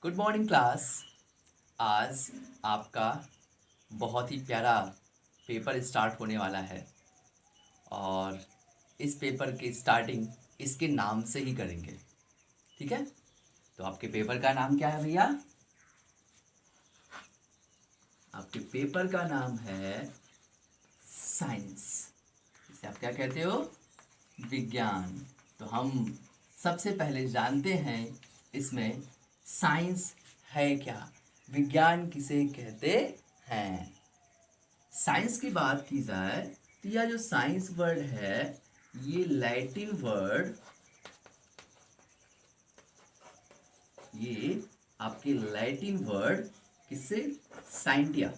Good morning class. आज आपका बहुत ही प्यारा पेपर स्टार्ट होने वाला है और इस पेपर की स्टार्टिंग इसके नाम से ही करेंगे। ठीक है, तो आपके पेपर का नाम क्या है भैया? आपके पेपर का नाम है साइंस। इसे आप क्या कहते हो? विज्ञान। तो हम सबसे पहले जानते हैं इसमें साइंस है क्या, विज्ञान किसे कहते हैं। साइंस की बात की जाए तो यह जो साइंस वर्ड है ये लैटिन वर्ड, ये आपके लैटिन वर्ड किससे? साइंटिया।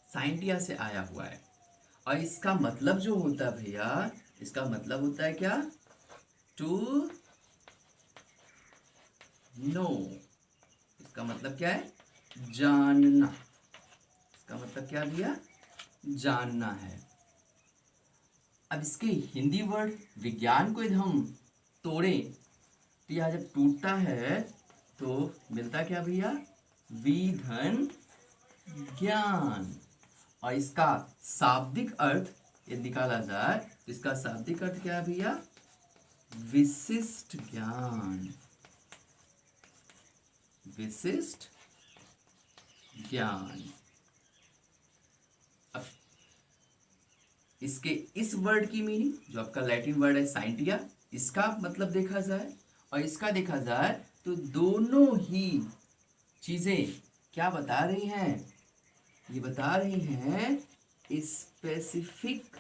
साइंटिया से आया हुआ है और इसका मतलब जो होता है भैया, इसका मतलब होता है क्या? To know. इसका मतलब क्या है? जानना। इसका मतलब क्या भैया? जानना है। अब इसके हिंदी वर्ड विज्ञान को यदि हम तोड़ें तो यह जब टूटता है तो मिलता क्या भैया? विधन ज्ञान। और इसका शाब्दिक अर्थ यदि निकाला जाए तो इसका शाब्दिक अर्थ क्या है भैया? विशिष्ट ज्ञान। विशिष्ट ज्ञान। अब इसके इस वर्ड की मीनिंग जो आपका लैटिन वर्ड है साइंटिया, इसका मतलब देखा जाए और इसका देखा जाए तो दोनों ही चीजें क्या बता रही हैं? ये बता रही हैं specific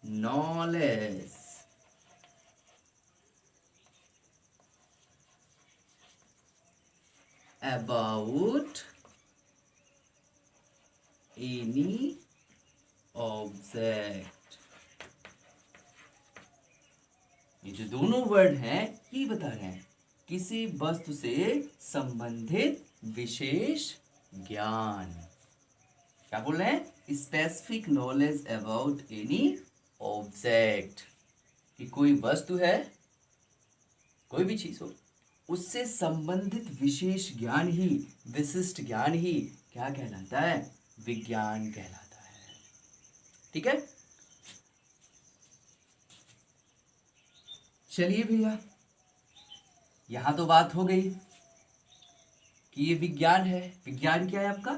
knowledge about any object. ये जो दोनों वर्ड हैं ये बता रहे हैं किसी वस्तु से संबंधित विशेष ज्ञान। क्या बोल रहे हैं? Specific knowledge about any object, कि कोई वस्तु है, कोई भी चीज हो, उससे संबंधित विशेष ज्ञान ही, विशिष्ट ज्ञान ही क्या कहलाता है? विज्ञान कहलाता है। ठीक है, चलिए भैया, यहां तो बात हो गई कि ये विज्ञान है। विज्ञान क्या है आपका?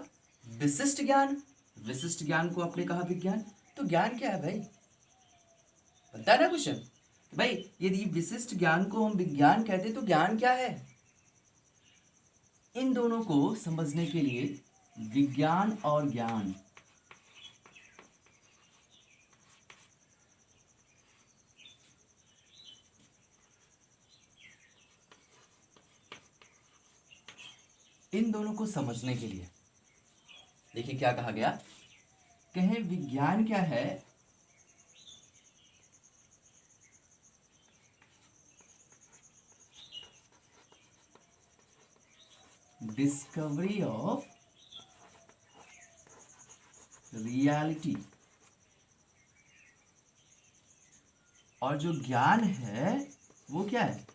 विशिष्ट ज्ञान। विशिष्ट ज्ञान को आपने कहा विज्ञान, तो ज्ञान क्या है भाई? बनता है ना क्वेश्चन, भाई यदि विशिष्ट ज्ञान को हम विज्ञान कहते तो ज्ञान क्या है? इन दोनों को समझने के लिए विज्ञान और ज्ञान, इन दोनों को समझने के लिए देखिए क्या कहा गया। कहें विज्ञान क्या है? Discovery of reality. और जो ज्ञान है वो क्या है?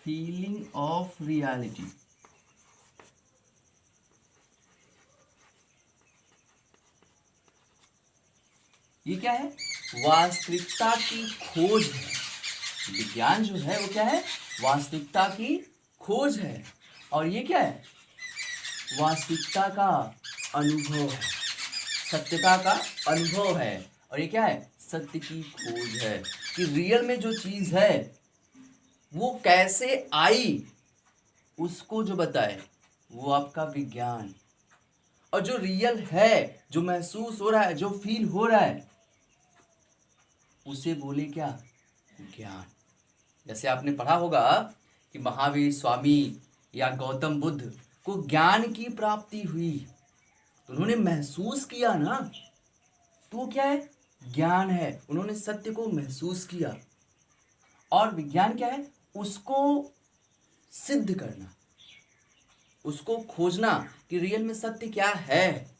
Feeling of reality. ये क्या है? वास्तविकता की खोज है। विज्ञान जो है वो क्या है? वास्तविकता की खोज है। और ये क्या है? वास्तविकता का अनुभव है, सत्यता का अनुभव है। और ये क्या है? सत्य की खोज है, कि रियल में जो चीज है वो कैसे आई, उसको जो बताए वो आपका विज्ञान। और जो रियल है, जो महसूस हो रहा है, जो फील हो रहा है, उसे बोले क्या? ज्ञान। जैसे आपने पढ़ा होगा कि महावीर स्वामी या गौतम बुद्ध को ज्ञान की प्राप्ति हुई, तो उन्होंने महसूस किया ना, तो वो क्या है? ज्ञान है। उन्होंने सत्य को महसूस किया। और विज्ञान क्या है? उसको सिद्ध करना, उसको खोजना कि रियल में सत्य क्या है,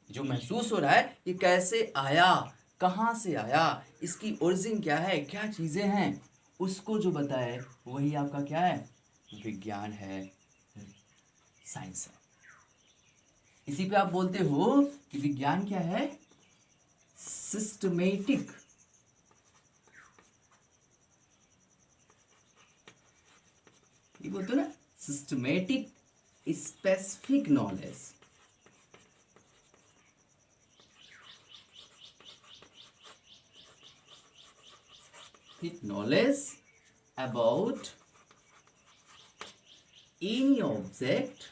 जो महसूस हो रहा है ये कैसे आया, कहाँ से आया, इसकी ओरिजिन क्या है, क्या चीज़ें हैं, उसको जो बताए वही आपका क्या है, विज्ञान है, साइंस है। इसी पे आप बोलते हो कि विज्ञान क्या है, सिस्टमेटिक, ये बोलते हो ना, systematic specific knowledge. Knowledge about any object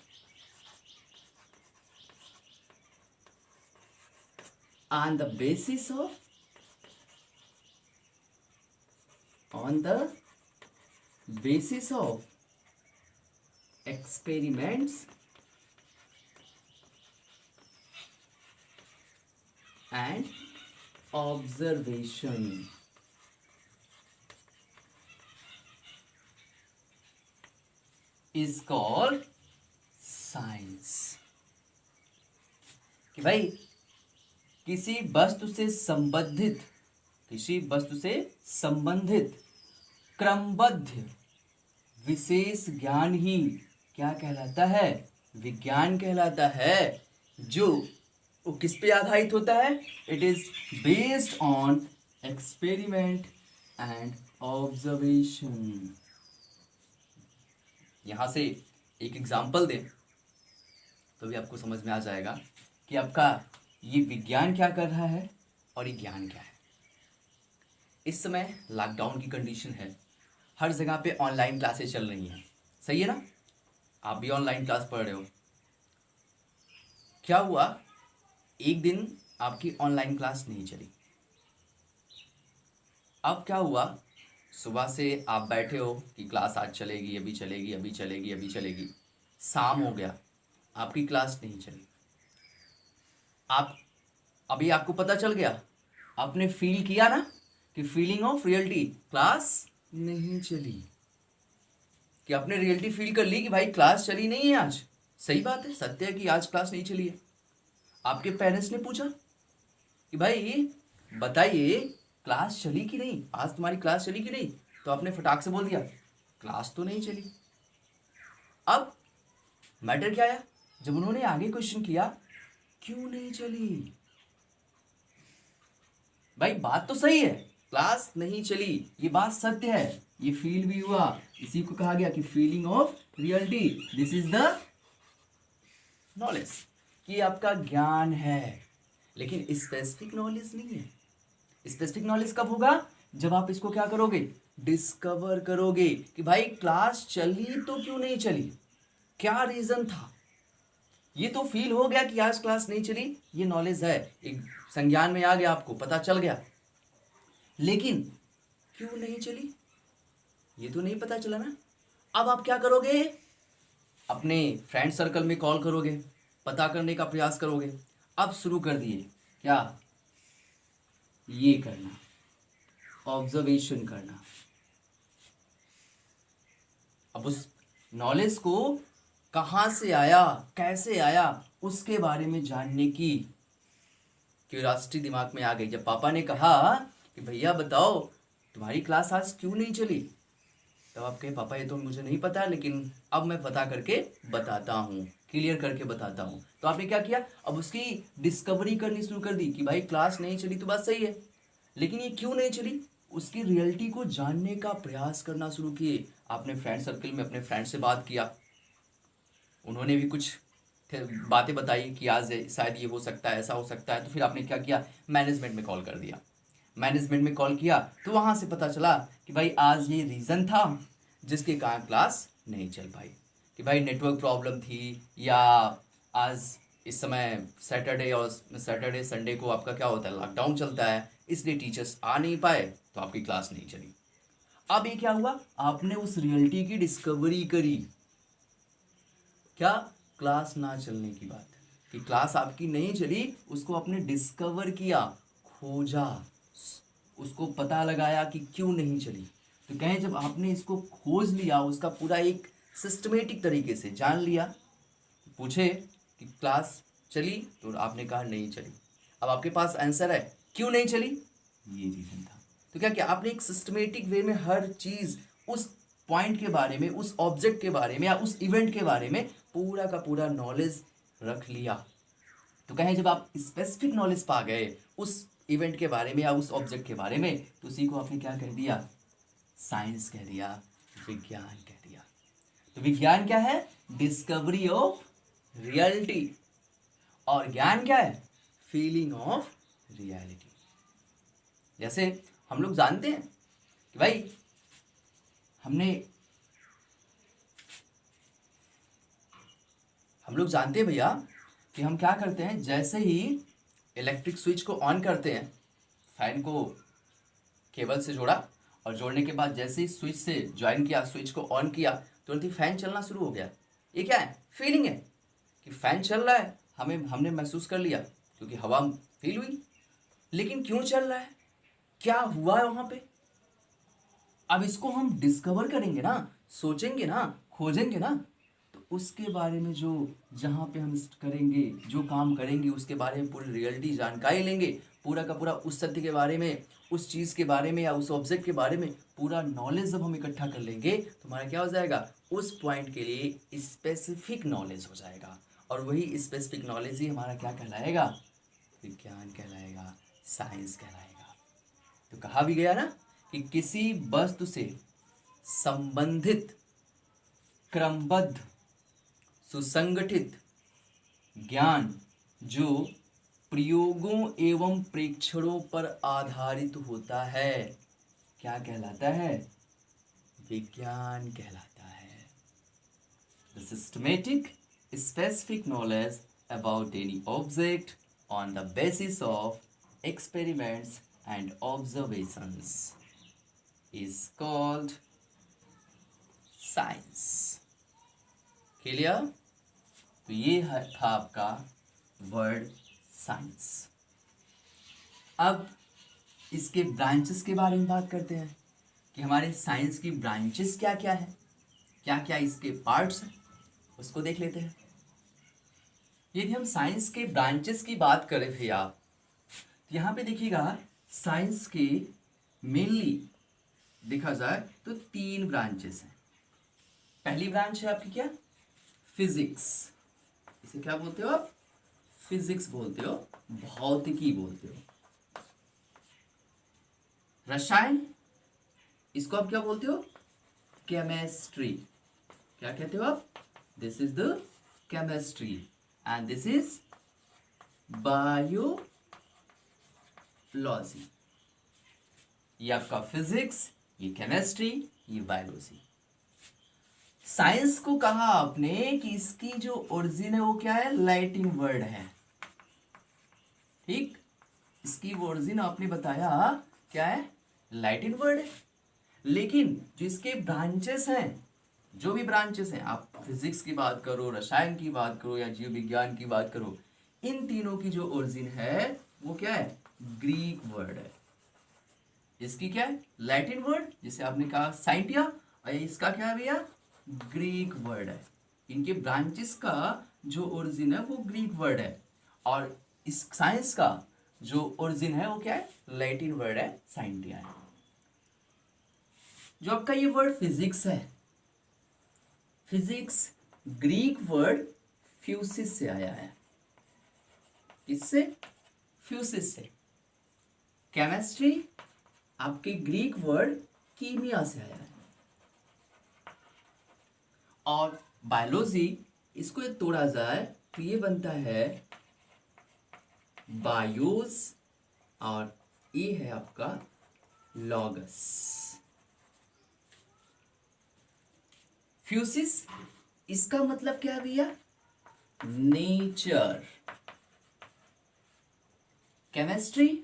on the basis of experiments and observation is called science। कि भाई किसी वस्तु से संबंधित क्रमबद्ध विशेष ज्ञान ही क्या कहलाता है, विज्ञान कहलाता है। जो वो किस पे आधारित होता है, it is based on experiment and observation. यहां से एक एग्जाम्पल दें तो भी आपको समझ में आ जाएगा कि आपका ये विज्ञान क्या कर रहा है और ये ज्ञान क्या है। इस समय लॉकडाउन की कंडीशन है, हर जगह पे ऑनलाइन क्लासेस चल रही हैं, सही है ना, आप भी ऑनलाइन क्लास पढ़ रहे हो। क्या हुआ, एक दिन आपकी ऑनलाइन क्लास नहीं चली। अब क्या हुआ, सुबह से आप बैठे हो कि क्लास आज चलेगी, अभी चलेगी, अभी चलेगी, अभी चलेगी, शाम हो गया, आपकी क्लास नहीं चली। अभी आपको पता चल गया, आपने फील किया ना कि फीलिंग ऑफ रियलिटी, क्लास नहीं चली, कि आपने रियलिटी फील कर ली कि भाई क्लास चली नहीं है आज। सही बात है, सत्य है कि आज क्लास नहीं चली है। आपके पेरेंट्स ने पूछा कि भाई बताइए क्लास चली कि नहीं, आज तुम्हारी क्लास चली कि नहीं, तो आपने फटाक से बोल दिया क्लास तो नहीं चली। अब मैटर क्या आया, जब उन्होंने आगे क्वेश्चन किया क्यों नहीं चली, भाई बात तो सही है, क्लास नहीं चली, ये बात सत्य है, ये फील भी हुआ, इसी को कहा गया कि feeling of reality, this is the knowledge, कि आपका ज्ञान है, लेकिन स्पेसिफिक नॉलेज नहीं है। स्पेसिफिक नॉलेज कब होगा, जब आप इसको क्या करोगे, डिस्कवर करोगे कि भाई क्लास चली तो क्यों नहीं चली, क्या रीजन था। ये तो फील हो गया कि आज क्लास नहीं चली, ये नॉलेज है, एक संज्ञान में आ गया, आपको पता चल गया, लेकिन क्यों नहीं चली ये तो नहीं पता चला ना। अब आप क्या करोगे, अपने फ्रेंड सर्कल में कॉल करोगे, पता करने का प्रयास करोगे। अब शुरू कर दिए क्या, ये करना, ऑब्जर्वेशन करना। अब उस नॉलेज को कहाँ से आया, कैसे आया, उसके बारे में जानने की क्यूरियोसिटी दिमाग में आ गई। जब पापा ने कहा कि भैया बताओ तुम्हारी क्लास आज क्यों नहीं चली, तब आप कहे पापा ये तो मुझे नहीं पता, लेकिन अब मैं पता करके बताता हूँ, क्लियर करके बताता हूँ। तो आपने क्या किया, अब उसकी डिस्कवरी करनी शुरू कर दी कि भाई क्लास नहीं चली तो बात सही है, लेकिन ये क्यों नहीं चली, उसकी रियलिटी को जानने का प्रयास करना शुरू किए। आपने फ्रेंड सर्कल में अपने फ्रेंड से बात किया, उन्होंने भी कुछ बातें बताई कि आज शायद ये हो सकता है, ऐसा हो सकता है। तो फिर आपने क्या किया, मैनेजमेंट में कॉल कर दिया। मैनेजमेंट में कॉल किया तो वहाँ से पता चला कि भाई आज ये रीज़न था जिसके कारण क्लास नहीं चल पाई, कि भाई नेटवर्क प्रॉब्लम थी, या आज इस समय सैटरडे संडे को आपका क्या होता है, लॉकडाउन चलता है, इसलिए टीचर्स आ नहीं पाए तो आपकी क्लास नहीं चली। अब ये क्या हुआ, आपने उस रियलिटी की डिस्कवरी करी, क्या, क्लास ना चलने की बात, कि क्लास आपकी नहीं चली, उसको आपने डिस्कवर किया, खोजा, उसको पता लगाया कि क्यों नहीं चली। तो कहें जब आपने इसको खोज लिया, उसका पूरा एक सिस्टमेटिक तरीके से जान लिया, पूछे कि क्लास चली तो आपने कहा नहीं चली, अब आपके पास आंसर है, क्यों नहीं चली, ये रीजन था। तो क्या क्या आपने एक सिस्टमेटिक वे में हर चीज उस पॉइंट के बारे में, उस ऑब्जेक्ट के बारे में या उस इवेंट के बारे में पूरा का पूरा नॉलेज रख लिया। तो कहें जब आप स्पेसिफिक नॉलेज पा गए उस इवेंट के बारे में या उस ऑब्जेक्ट के बारे में, तो उसी को आपने क्या कह दिया, साइंस कह दिया, विज्ञान कह दिया। तो विज्ञान क्या है, डिस्कवरी ऑफ रियलिटी, और ज्ञान क्या है, फीलिंग ऑफ रियलिटी। जैसे हम लोग जानते हैं कि भाई हम लोग जानते हैं भैया कि हम क्या करते हैं, जैसे ही इलेक्ट्रिक स्विच को ऑन करते हैं, फैन को केबल से जोड़ा और जोड़ने के बाद जैसे ही स्विच से ज्वाइन किया, स्विच को ऑन किया, तुरंत ही फैन चलना शुरू हो गया। ये क्या है, फीलिंग है कि फैन चल रहा है, हमने महसूस कर लिया क्योंकि हवा फील हुई। लेकिन क्यों चल रहा है, क्या हुआ है वहां पे, अब इसको हम डिस्कवर करेंगे ना, सोचेंगे ना, खोजेंगे ना, तो उसके बारे में जो जहाँ पे हम करेंगे, जो काम करेंगे उसके बारे में पूरी रियलिटी जानकारी लेंगे, पूरा का पूरा उस सत्य के बारे में, उस चीज़ के बारे में या उस ऑब्जेक्ट के बारे में पूरा नॉलेज जब हम इकट्ठा कर लेंगे तो हमारा क्या हो जाएगा, उस पॉइंट के लिए स्पेसिफिक नॉलेज हो जाएगा। और वही स्पेसिफिक नॉलेज ही हमारा क्या कहलाएगा, विज्ञान कहलाएगा, साइंस कहलाएगा। तो कहा भी गया ना कि किसी वस्तु से संबंधित क्रमबद्ध सुसंगठित ज्ञान जो प्रयोगों एवं प्रेक्षणों पर आधारित होता है, क्या कहलाता है, विज्ञान कहलाता है। The systematic specific knowledge about any object on the basis of experiments and observations is called science. Clear? तो ये था आपका वर्ड साइंस। अब इसके ब्रांचेस के बारे में बात करते हैं कि हमारे साइंस की ब्रांचेस क्या क्या है, क्या क्या इसके पार्ट्स हैं, उसको देख लेते हैं। यदि हम साइंस के ब्रांचेस की बात करें भैया, यहाँ पे देखिएगा साइंस के मेनली देखा जाए तो 3 ब्रांचेस हैं। पहली ब्रांच है आपकी क्या, फिजिक्स, इसे क्या बोलते हो आप, फिजिक्स बोलते हो, भौतिकी बोलते हो। रसायन, इसको आप क्या बोलते हो, केमिस्ट्री, क्या कहते हो आप, this is the chemistry and this is bio logy. ये आपका फिजिक्स, ये केमिस्ट्री, ये बायोलॉजी। साइंस को कहा आपने कि इसकी जो ओरिजिन है वो क्या है, लैटिन वर्ड है, ठीक, इसकी ओरिजिन आपने बताया क्या है, लैटिन वर्ड है। लेकिन जो इसके ब्रांचेस हैं, जो भी ब्रांचेस हैं, आप फिजिक्स की बात करो, रसायन की बात करो या जीव विज्ञान की बात करो, इन तीनों की जो ओरिजिन है वो क्या है, ग्रीक वर्ड है। इसकी क्या है, लैटिन वर्ड, जिसे आपने कहा साइंटिया, और इसका क्या है भैया, ग्रीक वर्ड है। इनके ब्रांचेस का जो ओरिजिन है वो ग्रीक वर्ड है, और इस साइंस का जो ओरिजिन है वो क्या है, लैटिन वर्ड है, साइंटिया है। जो आपका ये वर्ड फिजिक्स है, फिजिक्स ग्रीक वर्ड फ्यूसिस से आया है, किससे, फ्यूसिस से। केमिस्ट्री आपके ग्रीक वर्ड कीमिया से आया है, और बायोलॉजी, इसको ये तोड़ा जाए तो ये बनता है बायोस, और ये है आपका लॉगस। फ्यूसिस, इसका मतलब क्या है भैया, नेचर। केमिस्ट्री,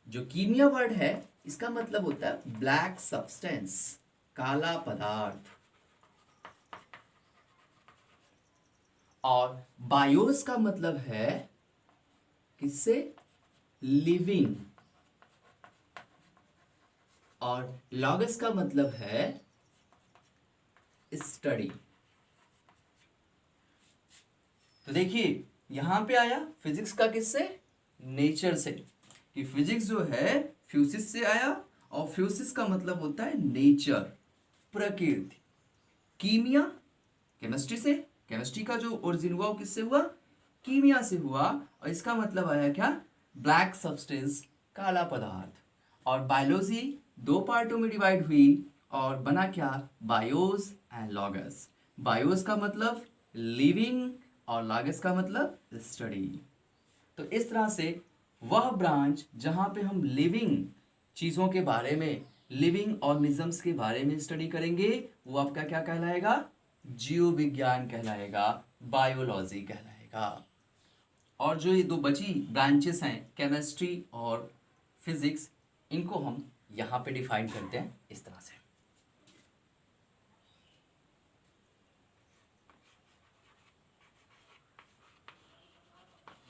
जो कीमिया वर्ड है, इसका मतलब होता है ब्लैक सब्सटेंस, काला पदार्थ। और बायोस का मतलब है किससे, लिविंग। और लॉगस का मतलब है स्टडी। तो देखिए यहां पे आया फिजिक्स का किससे, नेचर से, कि फिजिक्स जो है फ्यूसिस से आया, और फ्यूसिस का मतलब होता है नेचर, प्रकृति। कीमिया केमिस्ट्री से, केमिस्ट्री का जो ओरिजिन हुआ वो किससे हुआ, कीमिया से हुआ, और इसका मतलब आया क्या, ब्लैक सब्सटेंस, काला पदार्थ। और बायोलॉजी दो पार्टों में डिवाइड हुई और बना क्या, बायोस एंड लॉगस। बायोस का मतलब लिविंग और लॉगस का मतलब स्टडी। तो इस तरह से वह ब्रांच जहाँ पे हम लिविंग चीज़ों के बारे में, लिविंग ऑर्गेनिजम्स के बारे में स्टडी करेंगे, वो आपका क्या कहलाएगा, जीव विज्ञान कहलाएगा, बायोलॉजी कहलाएगा। और जो ये दो बची ब्रांचेस हैं, केमिस्ट्री और फिजिक्स, इनको हम यहाँ पे डिफाइन करते हैं इस तरह से।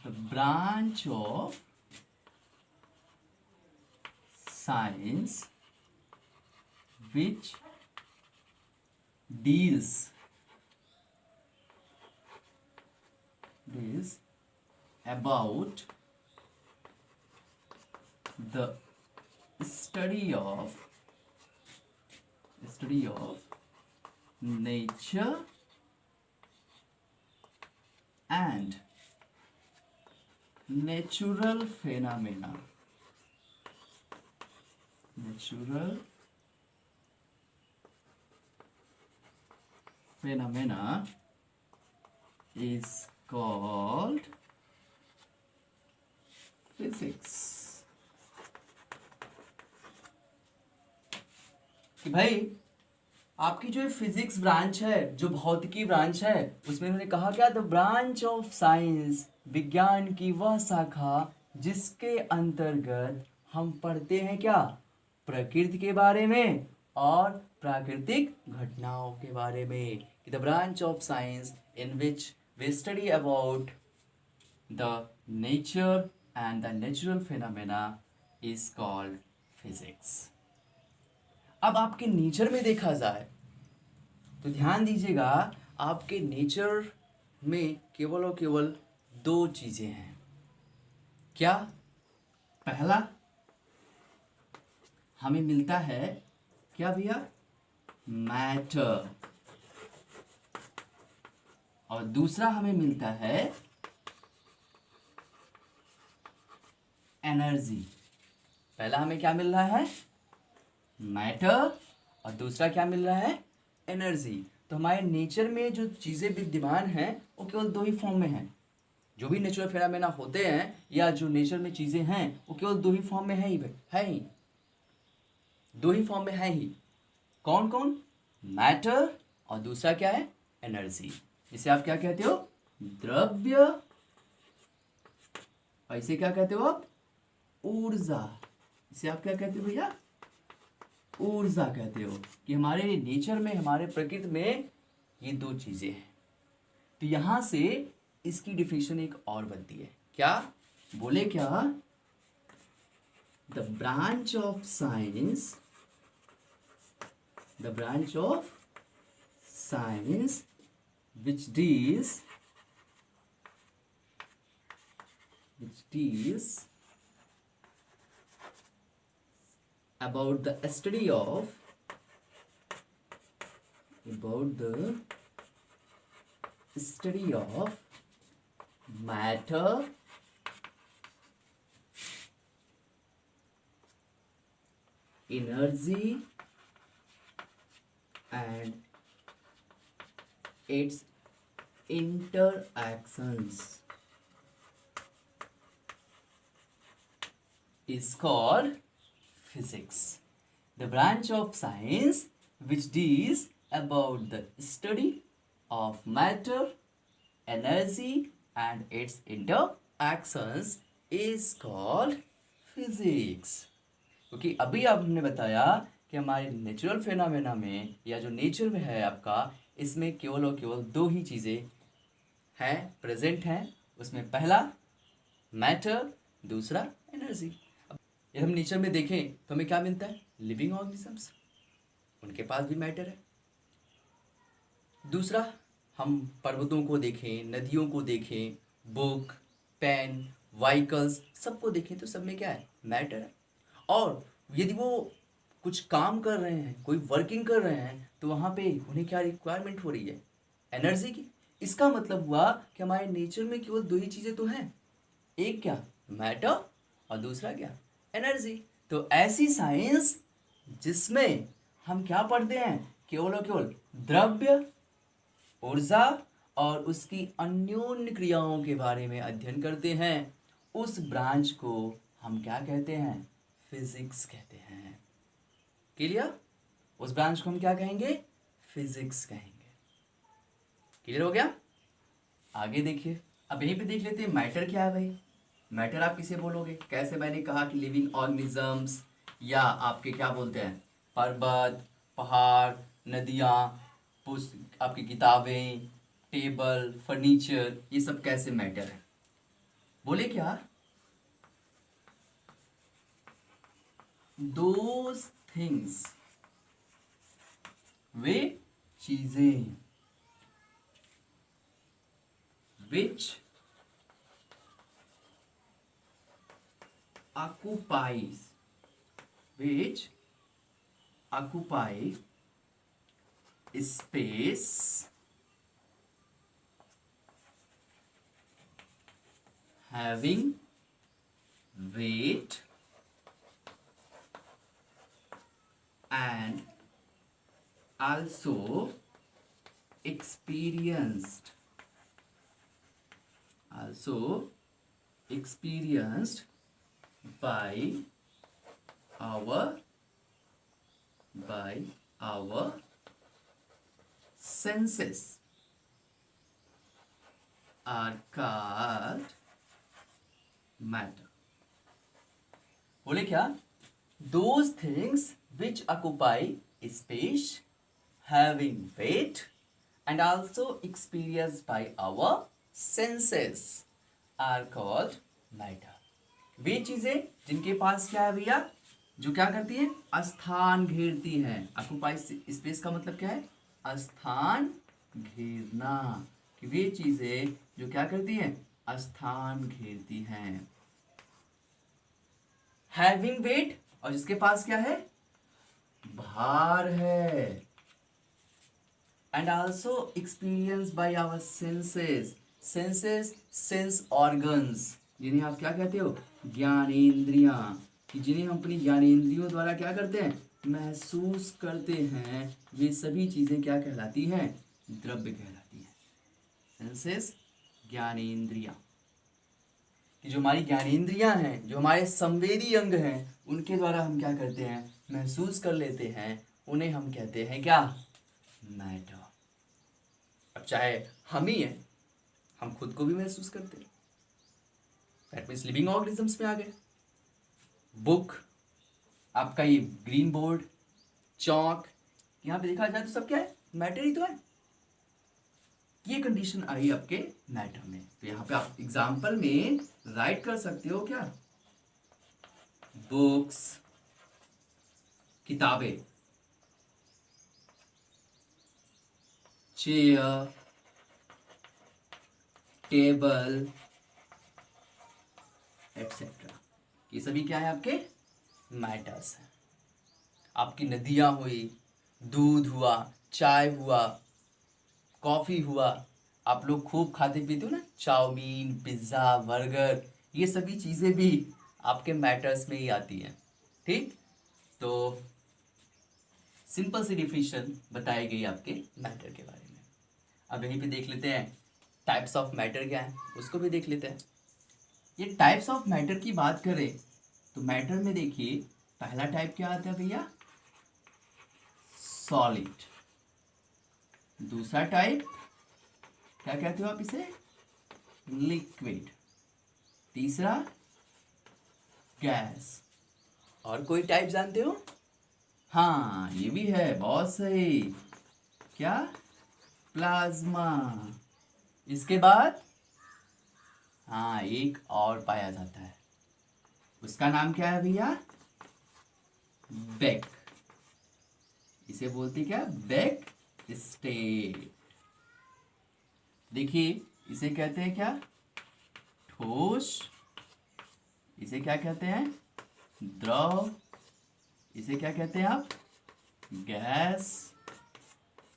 The branch of science which deals about the study of nature and natural phenomena is called physics। कि भाई आपकी जो फिजिक्स ब्रांच है, जो भौतिकी ब्रांच है, उसमें उन्होंने कहा क्या, द ब्रांच ऑफ साइंस, विज्ञान की वह शाखा जिसके अंतर्गत हम पढ़ते हैं क्या, प्रकृति के बारे में और प्राकृतिक घटनाओं के बारे में। The branch of science in which we study about the nature and the natural phenomena is called physics. अब आपके नेचर में देखा जाए तो ध्यान दीजिएगा, आपके नेचर में केवल और केवल दो चीजें हैं। क्या, पहला हमें मिलता है क्या भैया, मैटर, और दूसरा हमें मिलता है एनर्जी। पहला हमें क्या मिल रहा है, मैटर, और दूसरा क्या मिल रहा है, एनर्जी। तो हमारे नेचर में जो चीज़ें विद्यमान हैं वो केवल दो ही फॉर्म में हैं। जो भी नेचुरल फिनोमेना होते हैं या जो नेचर में चीज़ें हैं वो केवल दो ही फॉर्म में है ही, है ही, दो ही फॉर्म में है ही। कौन कौन, मैटर, और दूसरा क्या है, एनर्जी। इसे आप क्या कहते हो, द्रव्य, और इसे क्या कहते हो आप, ऊर्जा। इसे आप क्या कहते हो भैया, ऊर्जा कहते हो। कि हमारे नेचर में, हमारे प्रकृति में ये दो चीजें हैं। तो यहां से इसकी डिफिनेशन एक और बनती है, क्या बोले, क्या, the branch of science which deals about the study of matter, energy and its interactions is called physics. The branch of science which deals about the study of matter, energy and its interactions is called physics। क्योंकि अभी आपने बताया कि हमारे natural phenomena में या जो nature में है आपका, इसमें केवल और केवल दो ही चीज़ें हैं, प्रेजेंट हैं। उसमें पहला मैटर, दूसरा एनर्जी। यदि हम नेचर में देखें तो हमें क्या मिलता है, लिविंग ऑर्गेनिजम्स, उनके पास भी मैटर है। दूसरा, हम पर्वतों को देखें, नदियों को देखें, बुक, पेन, व्हीकल्स, सबको देखें तो सब में क्या है, मैटर है। और यदि वो कुछ काम कर रहे हैं, कोई वर्किंग कर रहे हैं, तो वहाँ पे उन्हें क्या रिक्वायरमेंट हो रही है, एनर्जी की। इसका मतलब हुआ कि हमारे नेचर में केवल दो ही चीज़ें तो हैं, एक क्या, मैटर, और दूसरा क्या, एनर्जी। तो ऐसी साइंस जिसमें हम क्या पढ़ते हैं, केवल और केवल द्रव्य, ऊर्जा और उसकी अन्योन्य क्रियाओं के बारे में अध्ययन करते हैं, उस ब्रांच को हम क्या कहते हैं, फिजिक्स कहते हैं। क्लियर? उस ब्रांच को हम क्या कहेंगे, फिजिक्स कहेंगे। क्लियर हो गया? आगे देखिए, अब यहीं पे देख लेते हैं मैटर क्या है भाई। मैटर आप किसे बोलोगे, कैसे मैंने कहा कि लिविंग ऑर्गेनिजम्स, या आपके क्या बोलते हैं, पर्वत, पहाड़, नदियाँ, आपकी किताबें, टेबल, फर्नीचर, ये सब कैसे मैटर है, बोले क्या, दोज थिंग्स, वे चीजें, विच occupies, which occupy space having weight and also experienced by our senses are called matter। बोले क्या, those things which occupy space having weight and also experienced by our senses are called matter। वे चीजें जिनके पास क्या है भैया, जो क्या करती है, स्थान घेरती हैं। ऑक्युपाई स्पेस का मतलब क्या है, स्थान घेरना, कि वे चीजें जो क्या करती हैं, स्थान घेरती हैं। हैविंग वेट, और जिसके पास क्या है, भार है। And also experience by our senses, senses sense organs, जिन्हें आप क्या कहते हो, ज्ञानेंद्रियां, कि जिन्हें हम अपनी ज्ञानेंद्रियों द्वारा क्या करते हैं, महसूस करते हैं, वे सभी चीजें क्या कहलाती हैं, द्रव्य कहलाती हैं। सेंसेस, ज्ञानेंद्रियां, कि जो हमारी ज्ञानेंद्रियां हैं, जो हमारे संवेदी अंग हैं, उनके द्वारा हम क्या करते हैं, महसूस कर लेते हैं, उन्हें हम कहते हैं क्या, मैटर। अब चाहे हम ही हैं, हम खुद को भी महसूस करते हैं, दैट मीन्स लिविंग ऑर्गेनिजम्स में आ गए। बुक, आपका ये ग्रीन बोर्ड, चौक, यहाँ पे देखा जाए तो सब क्या है, मैटर ही तो है। ये कंडीशन आई आपके मैटर में, तो यहाँ पे आप एग्जाम्पल में राइट कर सकते हो क्या, बुक्स, किताबें, चेयर, टेबल एक्सेट्रा, ये सभी क्या है, आपके मैटर्स हैं। आपकी नदियाँ हुई, दूध हुआ, चाय हुआ, कॉफ़ी हुआ, आप लोग खूब खाते पीते हो ना, चाउमीन, पिज़्ज़ा, बर्गर, ये सभी चीज़ें भी आपके मैटर्स में ही आती हैं। ठीक, तो सिंपल सी डिफिनेशन बताई गई आपके मैटर के बारे में। अब यहीं पे देख लेते हैं टाइप्स ऑफ मैटर क्या है, उसको भी देख लेते हैं। ये टाइप्स ऑफ मैटर की बात करें तो मैटर में देखिए पहला टाइप क्या आता है भैया, सॉलिड। दूसरा टाइप क्या कहते हो आप इसे, लिक्विड। तीसरा गैस। और कोई टाइप जानते हो, हाँ ये भी है, बहुत सही, क्या, प्लाज्मा। इसके बाद हाँ एक और पाया जाता है, उसका नाम क्या है भैया, बेक। इसे बोलते क्या, बेक स्टेट। देखिए इसे कहते हैं क्या, ठोस इसे क्या कहते हैं? द्रव। इसे क्या कहते हैं आप? गैस।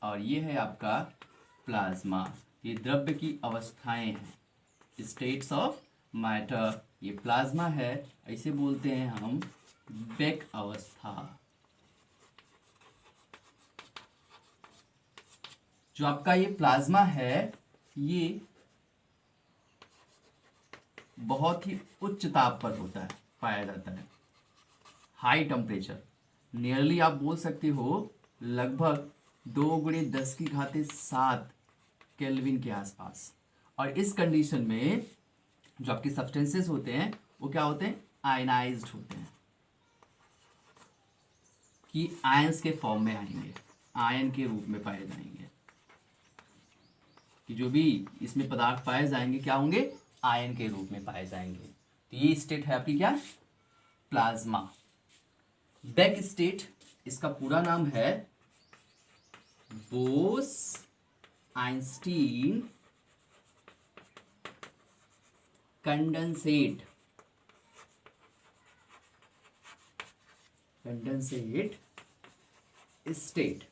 और ये है आपका प्लाज्मा। ये द्रव्य की अवस्थाएं हैं, स्टेट्स ऑफ मैटर। ये प्लाज्मा है, इसे बोलते हैं हम बेक अवस्था। जो आपका ये प्लाज्मा है, ये बहुत ही उच्च ताप पर होता है, पाया जाता है, हाई टेम्परेचर। नियरली आप बोल सकते हो लगभग 2 × 10⁻⁷ केल्विन के आसपास। और इस कंडीशन में जो आपके सब्सटेंसेस होते हैं वो क्या होते हैं? आयनाइज्ड होते हैं, कि आयंस के फॉर्म में आएंगे, आयन के रूप में पाए जाएंगे। कि जो भी इसमें पदार्थ पाए जाएंगे क्या होंगे? आयन के रूप में पाए जाएंगे। तो ये स्टेट है आपकी क्या? प्लाज्मा। बेक स्टेट, इसका पूरा नाम है बोस आइंस्टीन कंडेंसेट स्टेट।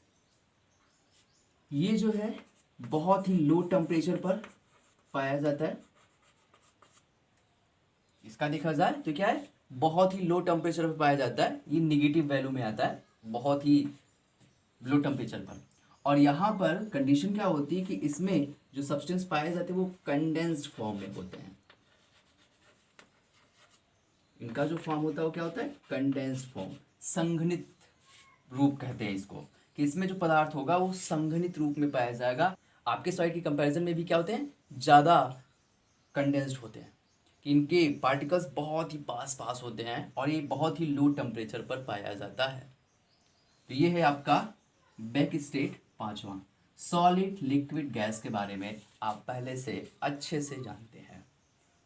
ये जो है बहुत ही लो टेम्परेचर पर पाया जाता है। इसका देखा जाए तो क्या है? बहुत ही लो टेम्परेचर पर पाया जाता है। ये निगेटिव वैल्यू में आता है, बहुत ही लो टेम्परेचर पर। और यहाँ पर कंडीशन क्या होती है कि इसमें जो सब्सटेंस पाए जाते हैं वो कंडेंस्ड फॉर्म में होते हैं। इनका जो फॉर्म होता है वो क्या होता है? कंडेंस्ड फॉर्म, संघनित रूप कहते हैं इसको। कि इसमें जो पदार्थ होगा वो संघनित रूप में पाया जाएगा। आपके साइड की कंपैरिजन में भी क्या होते हैं? ज़्यादा कंडेंस्ड होते हैं, कि इनके पार्टिकल्स बहुत ही पास होते हैं और ये बहुत ही लो टेम्परेचर पर पाया जाता है। तो ये है आपका बेक स्टेट, पांचवा। सॉलिड लिक्विड गैस के बारे में आप पहले से अच्छे से जानते हैं।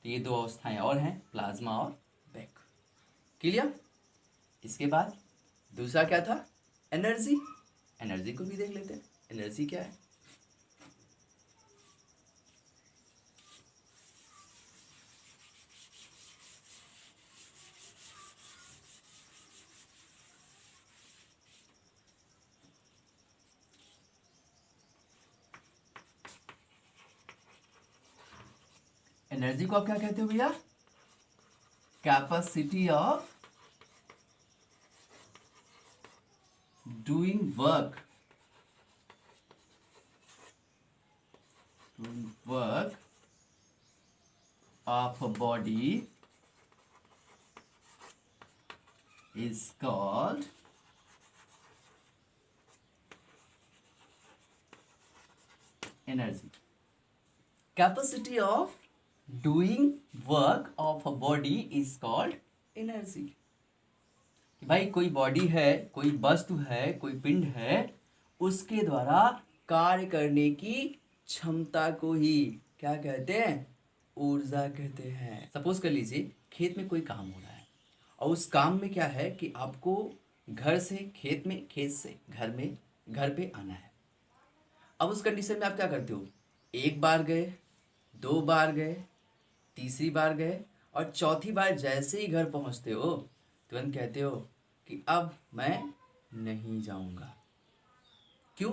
तो ये 2 अवस्थाएं और हैं, प्लाज्मा और बेक। क्लियर? इसके बाद दूसरा क्या था? एनर्जी। एनर्जी को भी देख लेते हैं, एनर्जी क्या है। एनर्जी को आप क्या कहते हो भैया? Capacity of doing work of a body is called energy. Capacity of doing work of a body is called energy. भाई कोई बॉडी है, कोई वस्तु है, कोई पिंड है, उसके द्वारा कार्य करने की क्षमता को ही क्या कहते हैं? ऊर्जा कहते हैं। सपोज कर लीजिए खेत में कोई काम हो रहा है और उस काम में क्या है कि आपको घर से खेत में, खेत से घर में, घर पे आना है। अब उस कंडीशन में आप क्या करते हो? 1 बार गए, 2 बार गए, तीसरी बार गए और चौथी बार जैसे ही घर पहुंचते हो तुरंत कहते हो कि अब मैं नहीं जाऊंगा। क्यों?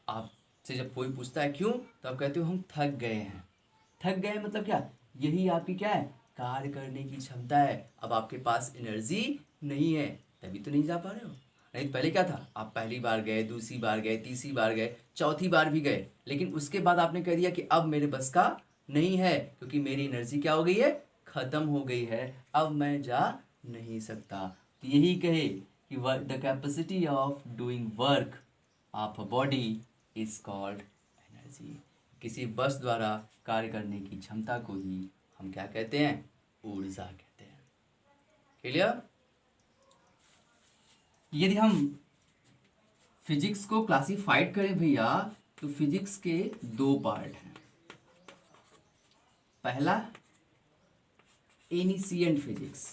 आपसे जब कोई पूछता है क्यों, तो आप कहते हो हम थक गए हैं। थक गए मतलब क्या? यही आपकी क्या है? कार्य करने की क्षमता है। अब आपके पास एनर्जी नहीं है, तभी तो नहीं जा पा रहे हो। नहीं तो पहले क्या था? आप पहली बार गए, दूसरी बार गए, तीसरी बार गए, चौथी बार भी गए, लेकिन उसके बाद आपने कह दिया कि अब मेरे बस का नहीं है, क्योंकि मेरी एनर्जी क्या हो गई है? खत्म हो गई है, अब मैं जा नहीं सकता। तो यही कहे कि the capacity of doing work of a body is called energy. किसी वस्तु द्वारा कार्य करने की क्षमता को ही हम क्या कहते हैं? ऊर्जा कहते हैं। क्लियर? यदि हम फिजिक्स को क्लासिफाइड करें भैया, तो फिजिक्स के 2 पार्ट हैं। पहला एनिशिएंट फिजिक्स।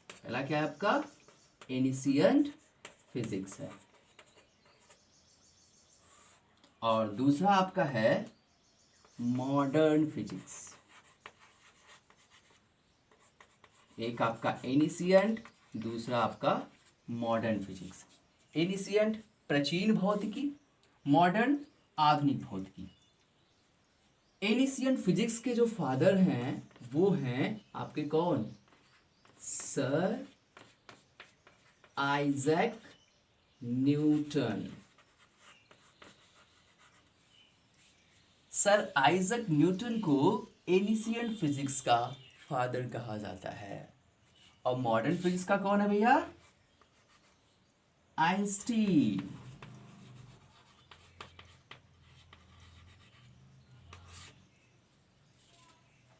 पहला क्या है आपका? एनिशिएंट फिजिक्स है। और दूसरा आपका है मॉडर्न फिजिक्स। एक आपका एनिशियंट, दूसरा आपका मॉडर्न फिजिक्स। एनिशियंट प्राचीन भौतिकी, मॉडर्न आधुनिक भौतिकी। एनिशियंट फिजिक्स के जो फादर हैं वो हैं आपके कौन? Sir Isaac Newton. Sir Isaac Newton को एनिशियंट फिजिक्स का फादर कहा जाता है। और मॉडर्न फिजिक्स का कौन है भैया? आइंस्टीन।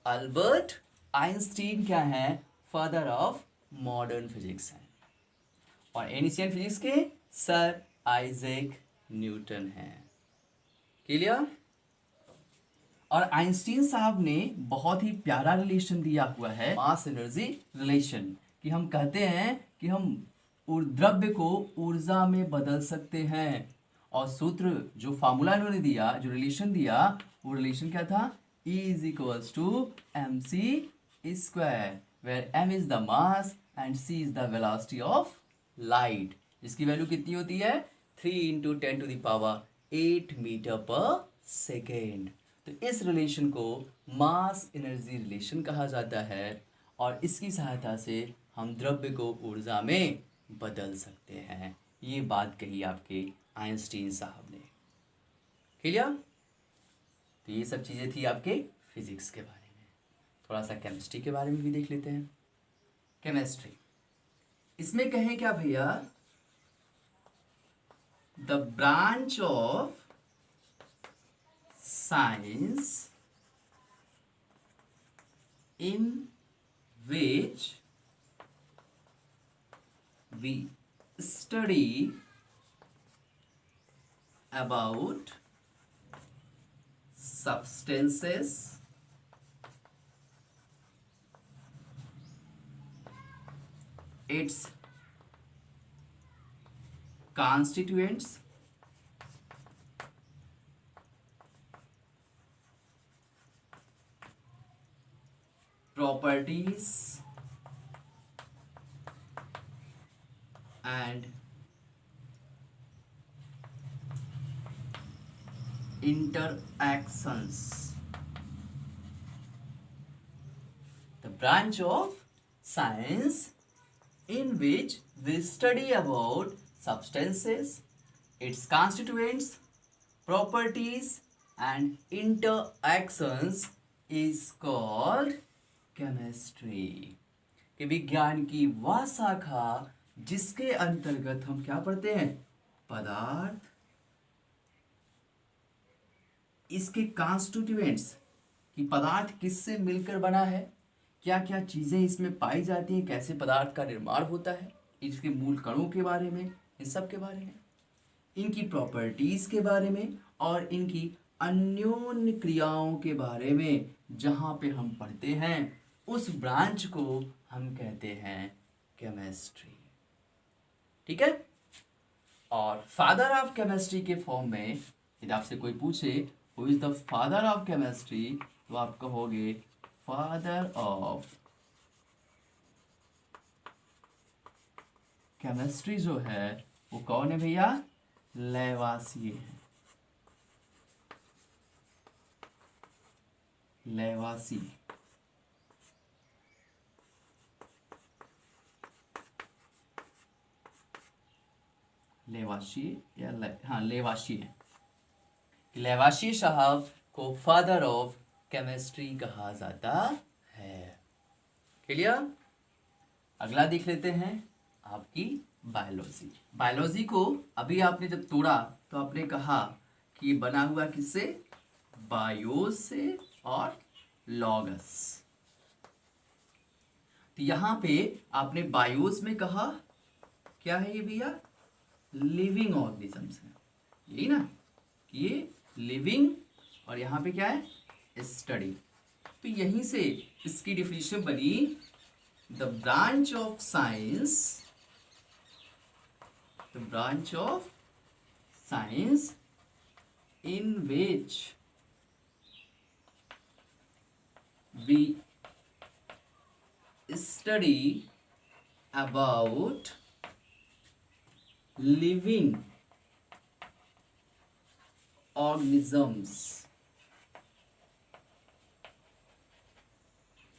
अल्बर्ट आइंस्टीन क्या है? फादर ऑफ मॉडर्न फिजिक्स है। और एनिशियंट फिजिक्स के सर आइजैक न्यूटन है। क्लियर? और आइंस्टीन साहब ने बहुत ही प्यारा रिलेशन दिया हुआ है, मास एनर्जी रिलेशन, कि हम कहते हैं कि हम द्रव्य को ऊर्जा में बदल सकते हैं। और सूत्र जो फार्मूला इन्होंने दिया, जो रिलेशन दिया, वो रिलेशन क्या था? E is equals to mc square, where m is the mass and c is the velocity of light, जिसकी वैल्यू कितनी होती है? 3 into 10 to the power 8 metre per second. तो इस रिलेशन को मास एनर्जी रिलेशन कहा जाता है। और इसकी सहायता से हम द्रव्य को ऊर्जा में बदल सकते हैं। ये बात कही आपके आइंस्टीन साहब ने। क्लियर? तो ये सब चीज़ें थी आपके फिजिक्स के बारे में। थोड़ा सा केमिस्ट्री के बारे में भी देख लेते हैं। केमिस्ट्री, इसमें कहें क्या भैया? The branch of science in which we study about substances, its constituents, properties and interactions. The branch of science in which we study about substances, its constituents, properties and interactions is called chemistry। कि विज्ञान की वह शाखा जिसके अंतर्गत हम क्या पढ़ते हैं? पदार्थ, इसके कॉन्स्टिट्यूएंट्स, कि पदार्थ किससे मिलकर बना है, क्या क्या चीज़ें इसमें पाई जाती हैं, कैसे पदार्थ का निर्माण होता है, इसके मूल कणों के बारे में, इन सब के बारे में, इनकी प्रॉपर्टीज़ के बारे में और इनकी अन्योन्य क्रियाओं के बारे में जहाँ पे हम पढ़ते हैं, उस ब्रांच को हम कहते हैं केमिस्ट्री। ठीक है? और फादर ऑफ केमिस्ट्री के फॉर्म में यदि आपसे कोई पूछे who is the father of chemistry, तो आप कहोगे फादर ऑफ केमिस्ट्री जो है वो कौन है भैया? लैवासिए है। लेवासी। लेवाशी या हाँ लेवाशी है। लेवाशी साहब को फादर ऑफ केमिस्ट्री कहा जाता है। क्लियर? अगला देख लेते हैं आपकी बायोलॉजी। बायोलॉजी को अभी आपने जब तोड़ा तो आपने कहा कि ये बना हुआ किससे? बायोस से और लॉगस। तो यहाँ पे आपने बायोस में कहा क्या है ये भैया? लिविंग ऑर्गेनिजम्स है, यही ना? ये लिविंग और यहाँ पे क्या है? स्टडी। तो यहीं से इसकी डिफिनेशन बनी the branch of science, the branch of science in which we study about living organisms.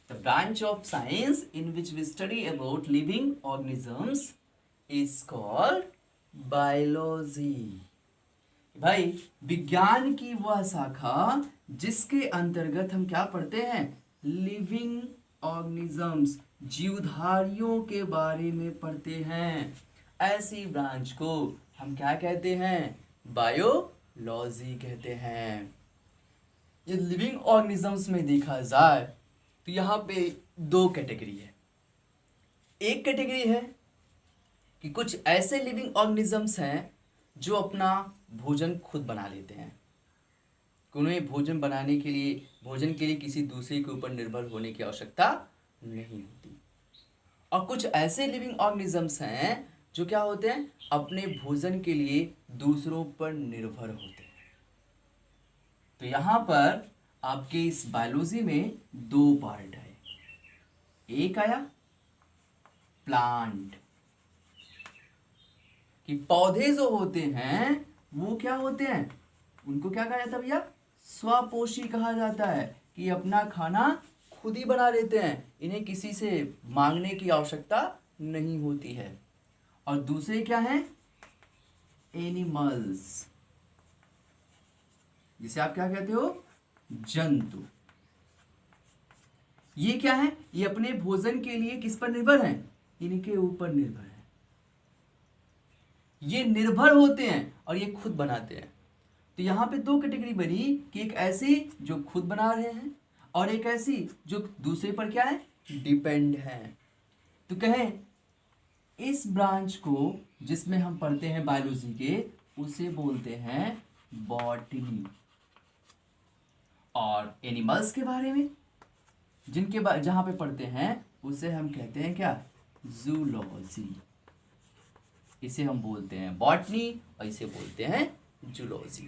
The branch of science in which we study about living organisms is called biology. भाई विज्ञान की वह शाखा जिसके अंतर्गत हम क्या पढ़ते हैं, लिविंग ऑर्गेनिजम्स, जीवधारियों के बारे में पढ़ते हैं, ऐसी ब्रांच को हम क्या कहते हैं, बायोलॉजी कहते हैं। ये लिविंग ऑर्गेनिजम्स में देखा जाए तो यहाँ पे दो कैटेगरी है। एक कैटेगरी है कि कुछ ऐसे लिविंग ऑर्गेनिजम्स हैं जो अपना भोजन खुद बना लेते हैं, उन्हें भोजन के लिए किसी दूसरे के ऊपर निर्भर होने की आवश्यकता नहीं होती। और कुछ ऐसे लिविंग ऑर्गेनिजम्स हैं जो क्या होते हैं, अपने भोजन के लिए दूसरों पर निर्भर होते हैं। तो यहाँ पर आपके इस बायोलॉजी में दो पार्ट है। एक आया प्लांट, कि पौधे जो होते हैं वो क्या होते हैं, उनको क्या कहा जाता है भैया, स्वपोषी कहा जाता है, कि अपना खाना खुद ही बना लेते हैं, इन्हें किसी से मांगने की आवश्यकता नहीं होती है। और दूसरे क्या हैं, एनिमल्स, जिसे आप क्या कहते हो, जंतु। ये क्या है, ये अपने भोजन के लिए किस पर निर्भर हैं, इनके ऊपर निर्भर है। ये निर्भर होते हैं और ये खुद बनाते हैं। तो यहाँ पे दो कैटेगरी बनी कि एक ऐसी जो खुद बना रहे हैं और एक ऐसी जो दूसरे पर क्या है, डिपेंड है। तो कहें इस ब्रांच को जिसमें हम पढ़ते हैं बायोलॉजी के, उसे बोलते हैं बॉटनी। और एनिमल्स के बारे में जहां पे पढ़ते हैं उसे हम कहते हैं क्या, जूलॉजी। इसे हम बोलते हैं बॉटनी और इसे बोलते हैं जूलॉजी।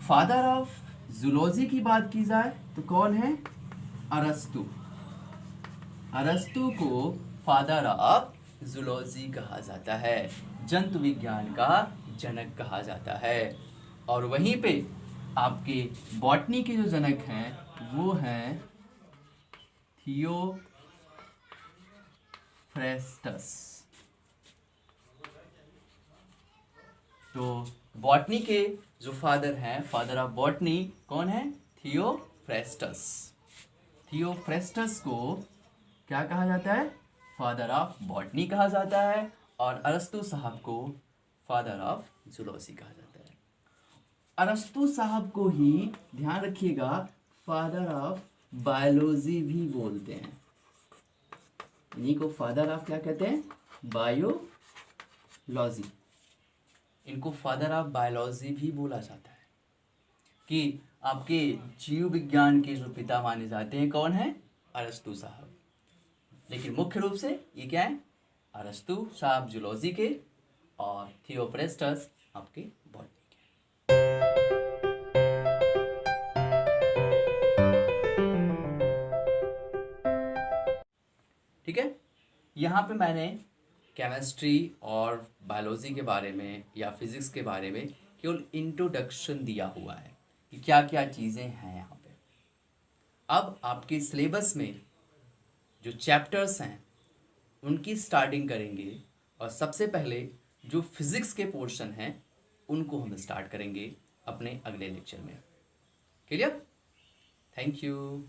फादर ऑफ जूलॉजी की बात की जाए तो कौन है, अरस्तु। अरस्तु को फादर ऑफ जूलॉजी कहा जाता है, जंतु विज्ञान का जनक कहा जाता है। और वहीं पे आपके बॉटनी के जो जनक हैं वो हैं थियोफ्रेस्टस। तो बॉटनी के जो फादर हैं, फादर ऑफ बॉटनी कौन है, थियोफ्रेस्टस। थियोफ्रेस्टस को क्या कहा जाता है, फादर ऑफ बॉटनी कहा जाता है। और अरस्तु साहब को फादर ऑफ जूलॉजी कहा जाता है। अरस्तु साहब को ही ध्यान रखिएगा फादर ऑफ बायोलॉजी भी बोलते हैं। इन्हीं को फादर ऑफ क्या कहते हैं, बायोलॉजी। इनको फादर ऑफ बायोलॉजी भी बोला जाता है, कि आपके जीव विज्ञान के जो पिता माने जाते हैं कौन है, अरस्तु साहब। लेकिन मुख्य रूप से ये क्या है, अरस्तु साहब जूलॉजी के और थियोफ्रेस्टस आपके बॉटनी के। ठीक है, यहाँ पे मैंने केमिस्ट्री और बायोलॉजी के बारे में या फिजिक्स के बारे में केवल इंट्रोडक्शन दिया हुआ है कि क्या क्या चीज़ें हैं यहाँ पे। अब आपके सिलेबस में जो चैप्टर्स हैं उनकी स्टार्टिंग करेंगे, और सबसे पहले जो फिज़िक्स के पोर्शन हैं उनको हम स्टार्ट करेंगे अपने अगले लेक्चर में। क्लियर? Thank you.